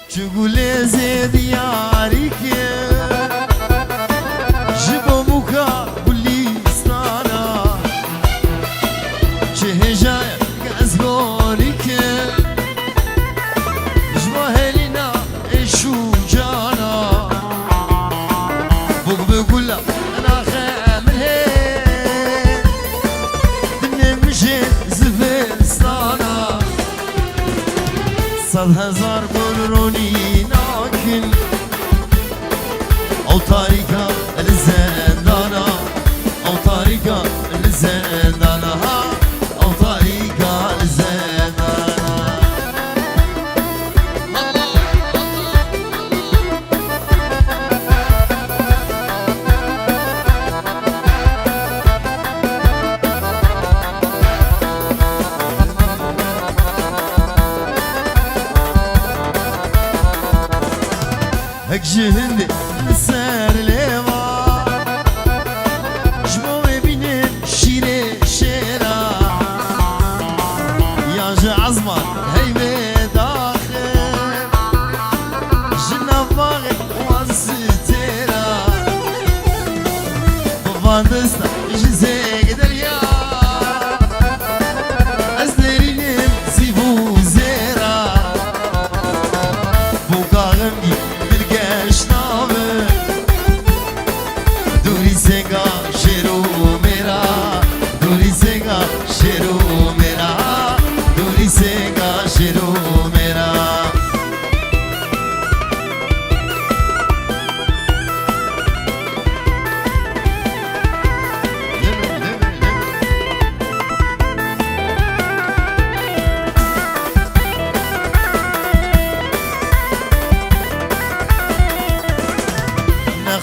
چگوله زید یاری که جبو موکا بولیستانا چه هجای گزگاری که جبو هلینا ایشو جانا بوگ بگولا انا خمره دنمشه زفستانا 100,000 برونی ناکن او تاریکا الزندانا او تاریکا الزندانا او تاریکا الزندانا هک جهنده سر لیوا جبو ببینن شیر شیرا یا جه عظمان هیمه داخل جنب باغی وانسی تیرا بواندستا جزیگ دریا از درینم زیبو زیرا بوکاغم گی دوری سنگا شیرو میرا دوری سنگا شیرو میرا دوری سنگا شیرو میرا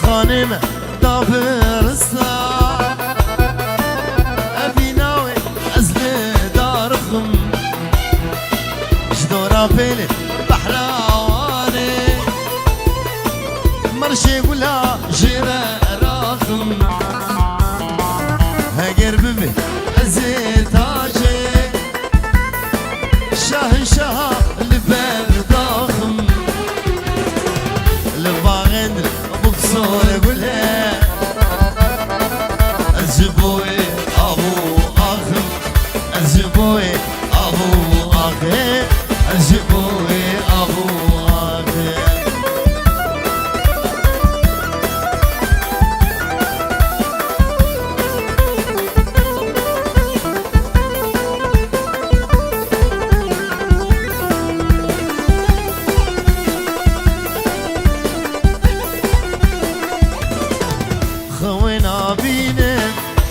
خانم دافرستا ابي ناوي ازل دارخم جدورا بيلي بحراواني مرشي ولا جيرا راخم هاجر بمي ازيتاجي شاه لبرداخم لباغندر صور بلا الزبوي ابو اخم الزبوي ابو اخم الزبوي ابو اخم خوينا بينا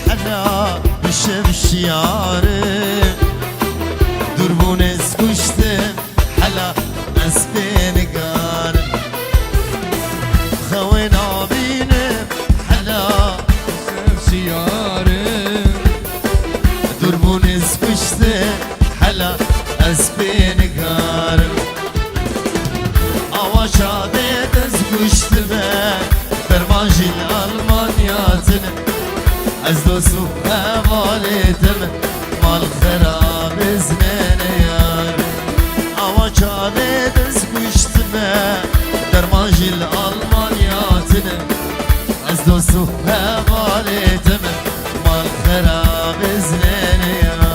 حنا بشب شياري دربون اسكشتن حلا اسبين قارن خوينا بينا حلا بشب شياري دربون اسكشتن حلا اسبين قارن اواشا ديت اسكشتن برمانجي الألمانياتنا أزدوسو هواليتم مال خراب زنين يار أوا جالي دزقشتما برمانجي الألمانياتنا أزدوسو هواليتم مال خراب زنين يار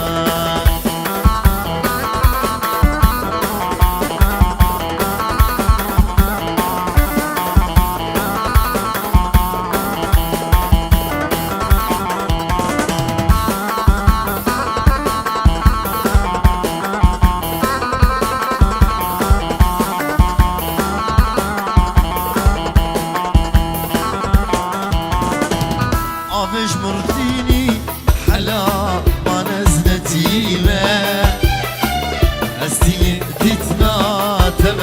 آبش مرتيني حلا ما نزلتي ما استي تتناتم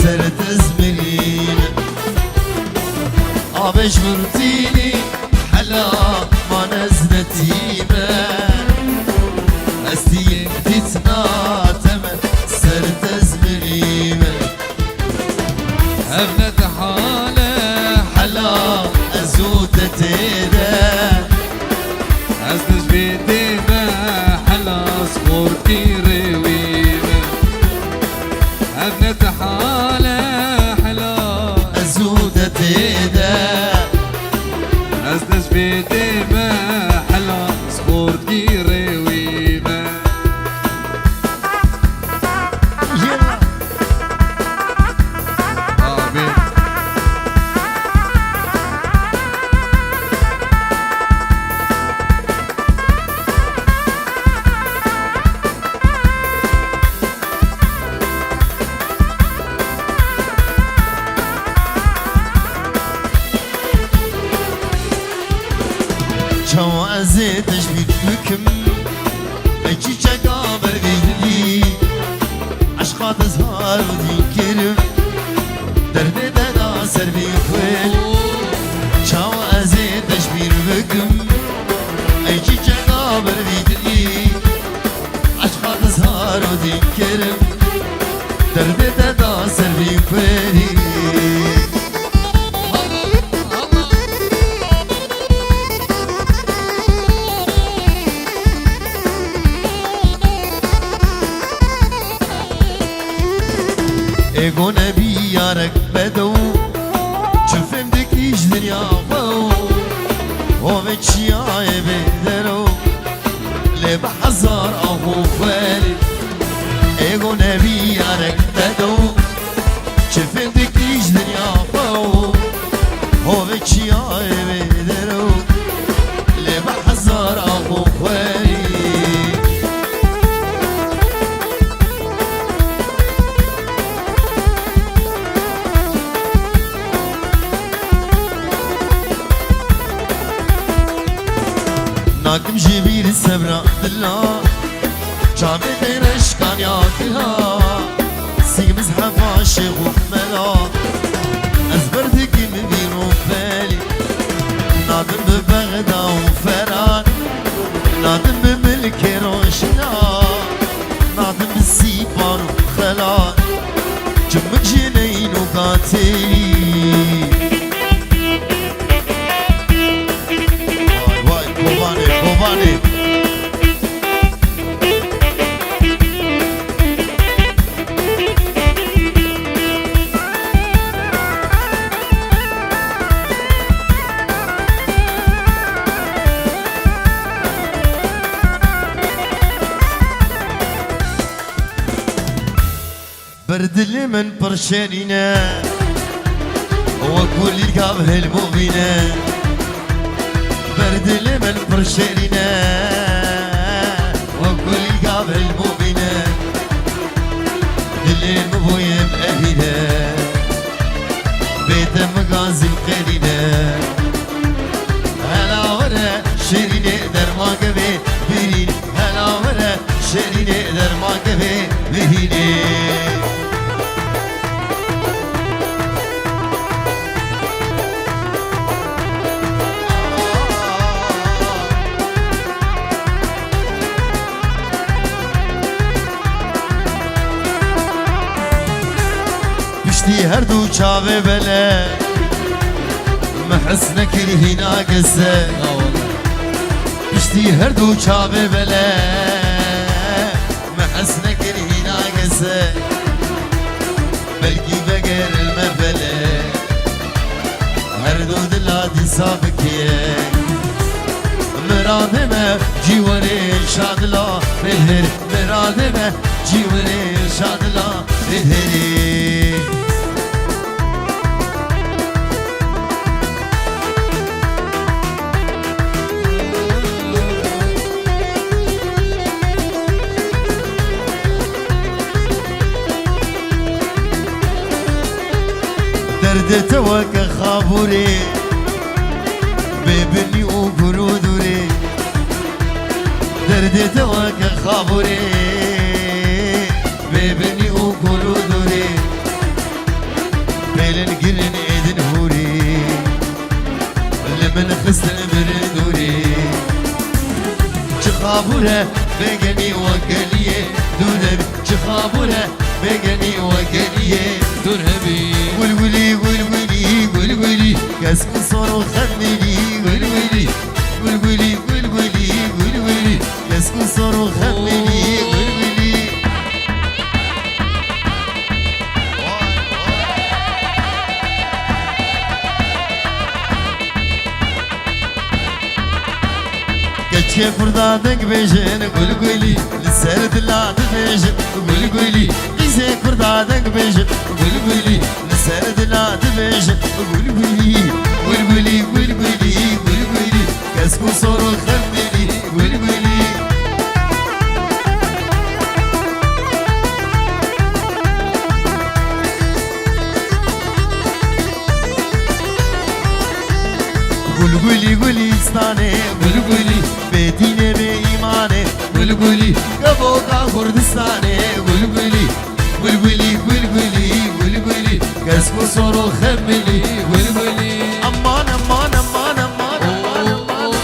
سرت زمرين آبش مرتيني حلا ما نزلتي ما استي تتناتم سرت زمرين ابنة حالة حلا أزودتي أزدج بيدي ما حلا صغور كيري ويما ابنة حالة ازي تشبيك بكم اجي شقابر بيدلي عشقات زهار ودين كرم درد دادا سر بيخويل شاو ازي تشبير بكم اجي شقابر بيدلي عشقات زهار ودين كرم درد دادا سر بيخويل اگو نبی یارک بدو چفم دکیش دنیا خو و چیای بدرو لب هزار آهو فلی اگو نبی یارک بدو چفم دکیش دنیا خو و چیای بدرو لب هزار آهو فلی ناكم جبير السبرة دلا جامي ديرش كان ياكلها سيق مزحف عاشق وملا أزبردك من بيرو بالي نادم ببغدا وفران نادم بملك روشنا نادم بالسيبان وخلال جمك جنين وقاتلي Kobane بردل من برشانينا وكل القابه المؤمنه بردل من برشرنا وكل قابل المؤمنة دل المبوية بأهلنا بيت مقازي القرينة هلا ورا شريني در ما قبي بيرين هلا ورا شريني در ما قبي بيرين بشتي هردو چاوه بله محسنه کری ناگسه بشتي هردو چاوه بله محسنه کری ناگسه بلکی بگر المبله هردو دلادی سابکیه مرادمه جیوری شادلا بهر مرادمه جیوری شادلا بهری درد توك خابوري ببني وقرودوري درد توك خابوري ببني وقرودوري بين قرن ايدن هوري لمن خسر بردوري خابوره بگنی و گلیه دورم چه خابوره بگنی و گلیه درهبي گلگلی گلگلی گلگلی کس کسر و خملی گلگلی گلگلی گلگلی گلگلی کس کسر و خملی گلگلی كتشي فردادك بيجن قلقلي لسرد لا تبيجن قلقلي كيسي فردادك بيجن قلقلي لسرد لا تبيجن قلقلي قلقلي قلقلي قلقلي كسكو صورو خملي قلقلي گلی گلیستانه بلبلی بدینه به ایمانه بلبلی گبوگا کردستانه بلبلی بلبلی بلبلی بلبلی کسکو سورو خملی بلبلی امان امان امان امان امان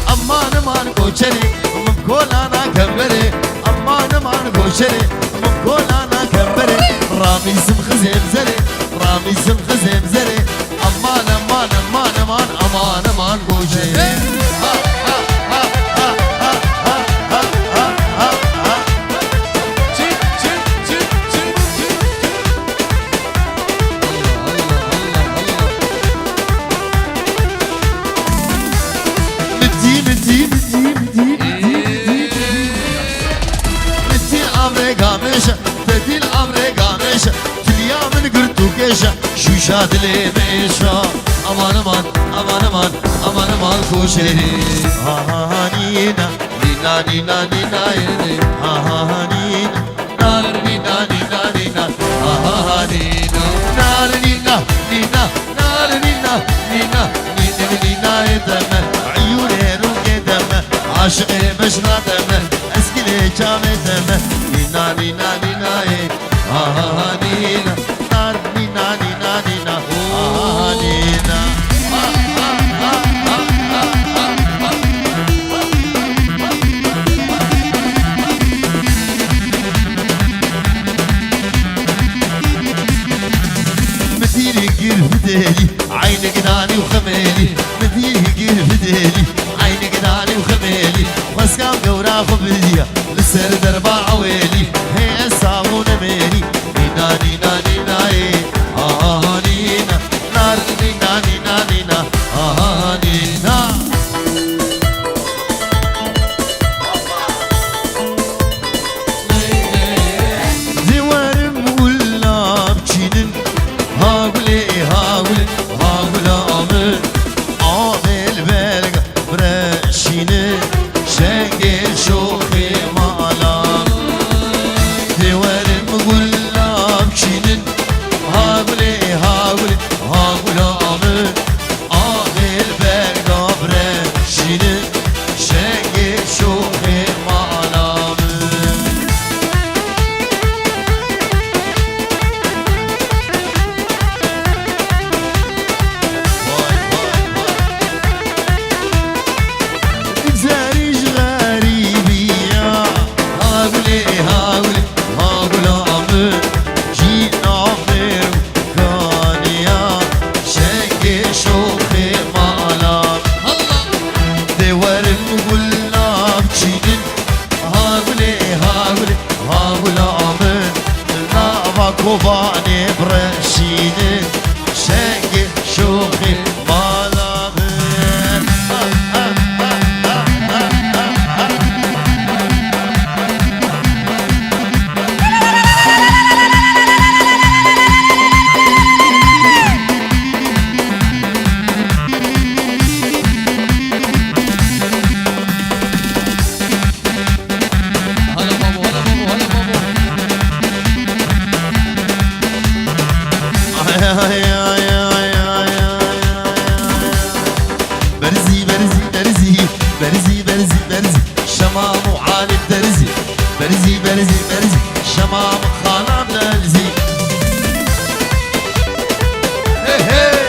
امان امان گوچری مکولانا کبره امان امان گوچری مکولانا کبره رامیزم خزیم زره رامیزم خزیم زره امان امان امان امان امان امان گوچری شوشا دلی میشا امان امان امان امان امان امان کوشری ها نینا نینا نینا نینا ها نینا نار نینا نینا نینا ها نینا نار نینا نینا نار نینا نینا نینا نینا دم عیون روی دم عاشق بشنا دم اسکلی چام دم نینا نینا نینا ها نینا نار نینا نینا نینا ها نینا مديري قير بدالي عينك داني وخمالي مديري قير بدالي عينك داني وخمالي واسكام قورا خبليا لسر دربا عوالي هي الصابون مالي نينا نينا نينا نينا نار نينا نينا نينا نينا زوارم ولا بچينن هاقولي هاقولي هاقولا عامل عامل بلغ برشينن شنگل شوخي مالام زوارم ولا بچينن هاقولي هاقولي هاقولا عامل عامل بلغ برشينن شنگل شوخي مالام زاريج غريبي يا هاقولي هاقولي هاقولا عمر جينا فير كانيا شنقي شوخي مالام دوار المقلاب جينن هاقولي هاقولي هاقولا عمر نابا كوباني برشينن شنقي شوخي مالام هلا بابو هلا بابو هلا بابو برزي برزي برزي برزي برزي برزي شمام وعالي الدرزي برزي برزي برزي شمام خانم نلزي هي هي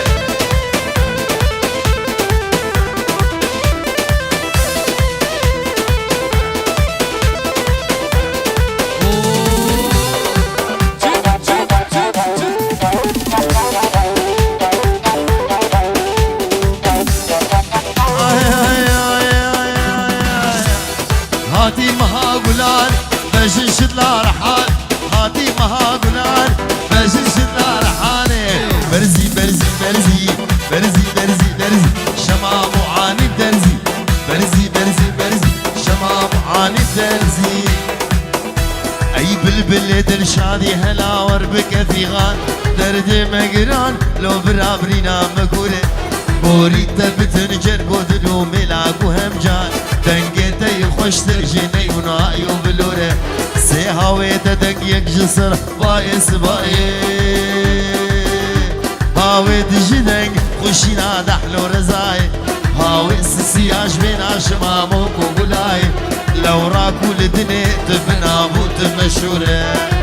هاتي مها قولان بجنشد لا رحال هاتي مها قولان بجنشد لا رحاني برزي برزي برزي برزي برزي برزي شمام وعاني الدرزي برزي برزي برزي شمام وعاني الدرزي اي بلبل درشادي هلا وربك ثيغان درد مقران لو برابرينا مقوله بوريتا بتنجر قدلو ملاك وهمجان دنگيتا يخوش ترجيني ونائي وبلوره سيهاويتا دنگيك جسر بايس باي هاويت جدنگ خوشینا دحلو رزای هاوی سسیاش بین شمام و بولای لو راکو لدني تبنا بوت مشهوره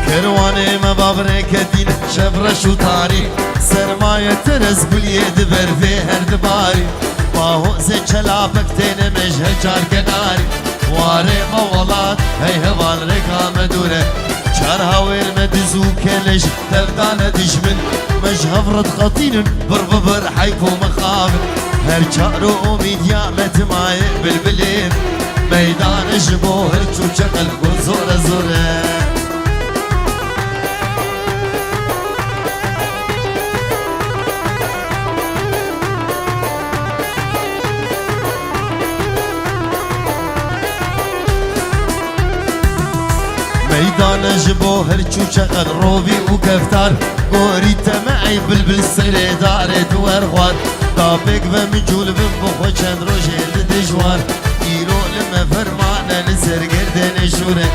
كرواني ما بابرك دين شفرش وطاري سرماية ترز باليد برفي هردباري باهو زي شلابك تين مجه جار كناري واري مولات هي هوال ركا مدورة شار هاويل مدزو كلش تبدان دشمن مجه فرد خطين برببر حيكو مخابن هر شارو اميد يا متماي بالبلين ميدان جبوهر چو چقل زورة زورة ميدان جبو هرچو چقل روبي و كفتار قوري تمعي بلبل سري داري دوار دابك بمجول بمبخو چند روشي دجوار ايرو لما فرمانا نسر گردن شوره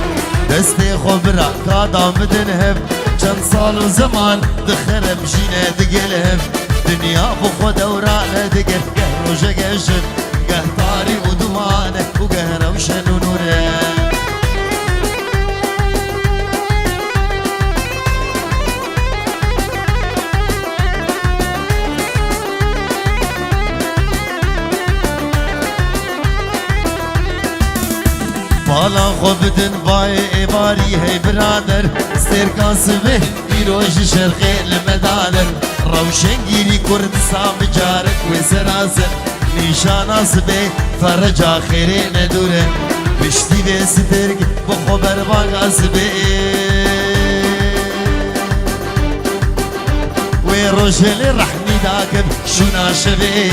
دستي خبرا كادام بدن هف چند سال و زمان دخرم جينه دقل هف دنيا بخو دورانا دقل قه روشا قشن قه طاري و دوانه و قه روشن و نوره بالا خو بدن باي باري هي برادر سيركان سبه يروج شرقي المدادر روشن گيري كردستان بجارك وسراسر نشان سبه فرج آخره ندوره بشتي به سترگ بخو برباغ سبه وروجل رحمي داكب شونا شبه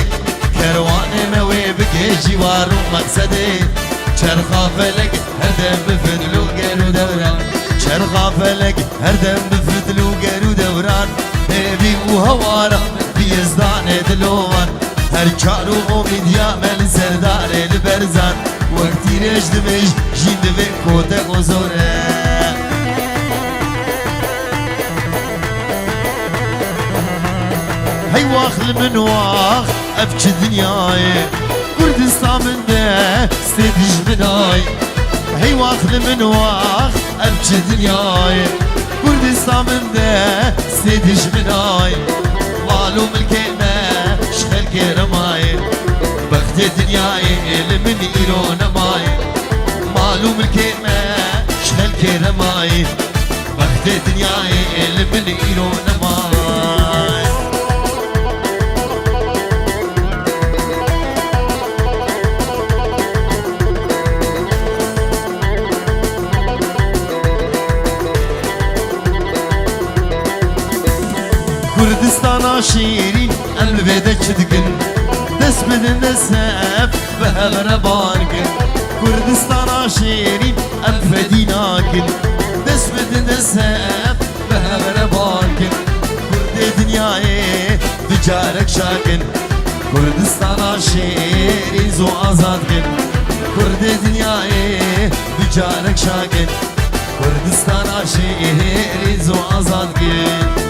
كروان موي بكي جوار ومقصده چرخا فلک هر دم بفدلو گرو دوران چرخا فلک هر دم بفدلو گرو دوران بی و هوارا بیزدان دلوان هر چارو امید یا مل سردار البرزان وقتی رش دمش جین دوی کوته گذاره هی واخل من واخ ابچ دنیای كردستان من ده ستيدج مناي هي واخل من واخ ابج دنياي كردستان من ده ستيدج مناي معلوم الكلمة شخل كرماي بخت دنياي لمن ايرون ماي معلوم الكلمة شخل كرماي بخت دنياي لمن ايرون ماي كردستان شيرين قلب بيدك تدقن دس بدن دسف بهبر بارقن كردستان شيرين قلب ديناكن دس بدن دسف بهبر بارقن كرد دنياي بجارك شاكن كردستان شيرين زو آزادكن كرد دنياي بجارك شاكن كردستان شيرين زو آزادكن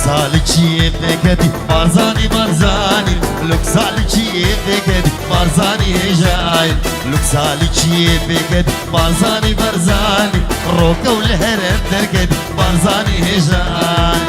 لوكسالي چیه بکدی بارزانی بارزانی لوكسالي چیه بکدی بارزانی هجای لوكسالي چیه بکدی بارزانی بارزانی روکو لهرم درکدی بارزانی هجای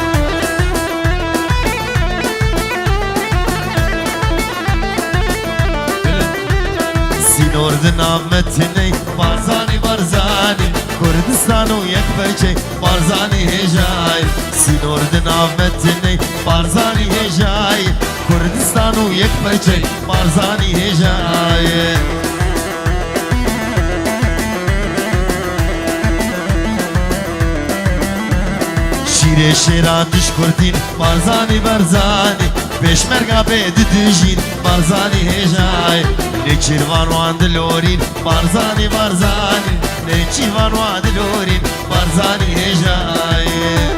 سینور دنامتنی بارزانی بارزانی كردستان ويك برچه بارزاني هجاي سينور دنامتني بارزاني هجاي كردستان ويك برچه بارزاني هجاي شير شيران دش كردين بارزاني بارزاني پشمرگا بید دژین بارزانی هجای نچیر وان دلورین بارزانی بارزانی نچیر وان دلورین بارزانی هجای